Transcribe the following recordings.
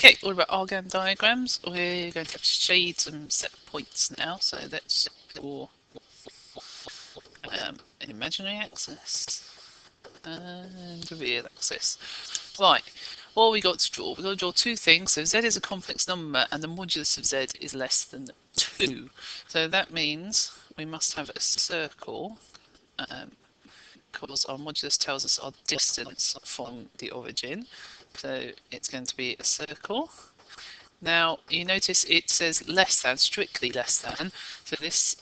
Okay, all about argon diagrams. We're going to shade some set points now. So let's draw an imaginary axis and a real axis. Right, what we got to draw? We've got to draw two things. So z is a complex number and the modulus of z is less than 2. So that means we must have a circle because our modulus tells us our distance from the origin. So it's going to be a circle. Now you notice it says less than, strictly less than, so this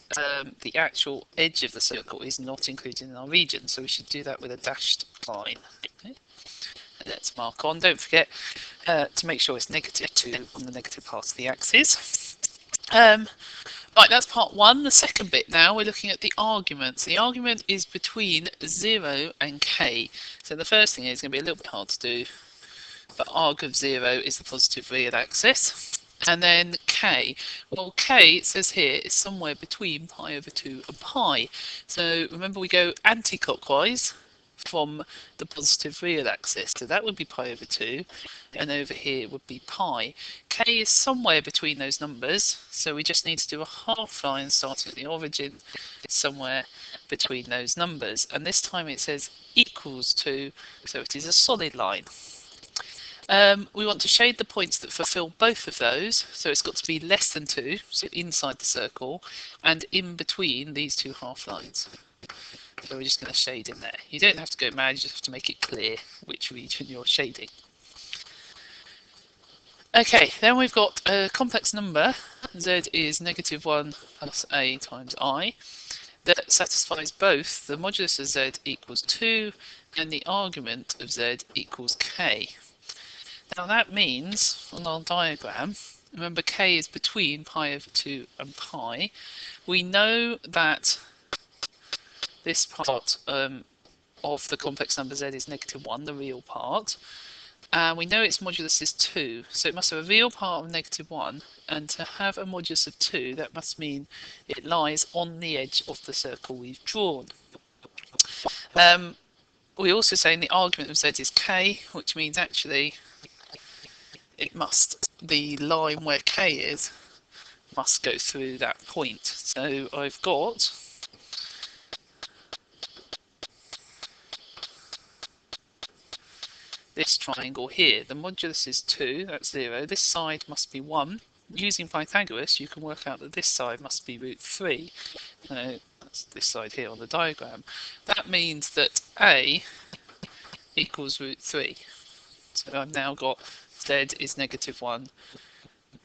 the actual edge of the circle is not included in our region, so we should do that with a dashed line. Okay. Let's mark on. Don't forget to make sure it's -2 on the negative part of the axis. Right, that's part one. The second bit now, we're looking at the arguments. The argument is between 0 and k. So the first thing is going to be a little bit hard to do, but arg of 0 is the positive real axis. And then k. Well, k, it says here, is somewhere between pi over 2 and pi. So remember, we go anti-clockwise from the positive real axis. So that would be pi over 2, and over here would be pi. K is somewhere between those numbers, so we just need to do a half line starting at the origin. It's somewhere between those numbers. And this time it says equals 2, so it is a solid line. We want to shade the points that fulfill both of those, so it's got to be less than 2, so inside the circle, and in between these two half lines. So we're just going to shade in there. You don't have to go mad, you just have to make it clear which region you're shading. Okay, then we've got a complex number, z is -1 plus a times I, that satisfies both the modulus of z equals 2 and the argument of z equals k. Now that means, on our diagram, remember k is between pi over 2 and pi, we know that this part of the complex number z is -1, the real part, and we know its modulus is 2, so it must have a real part of -1, and to have a modulus of 2, that must mean it lies on the edge of the circle we've drawn. We also say the argument of z is k, which means actually it must, the line where k is, must go through that point. So I've got this triangle here. The modulus is 2, that's 0. This side must be 1. Using Pythagoras, you can work out that this side must be √3. So that's this side here on the diagram. That means that a equals √3. So I've now got z is -1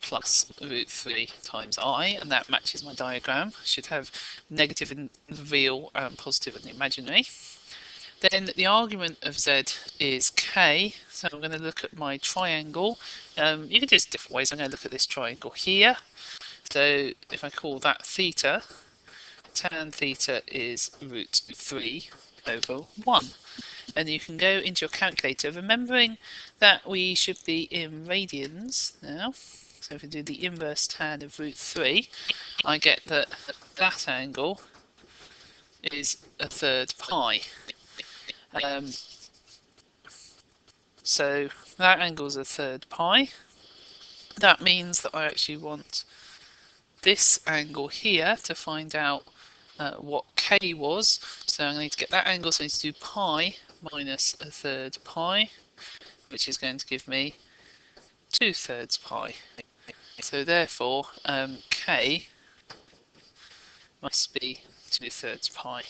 plus √3 times I, and that matches my diagram. I should have negative in the real and positive in the imaginary. Then the argument of z is k, so I'm going to look at my triangle. You can do this different ways. I'm going to look at this triangle here. So if I call that theta, tan theta is √3 over 1. And you can go into your calculator, remembering that we should be in radians now. So if we do the inverse tan of √3, I get that that angle is 1/3 pi. So that angle is 1/3 pi. That means that I actually want this angle here to find out what k was. So I'm going to get that angle, so I need to do pi minus 1/3 pi, which is going to give me 2/3 pi. So therefore k must be 2/3 pi.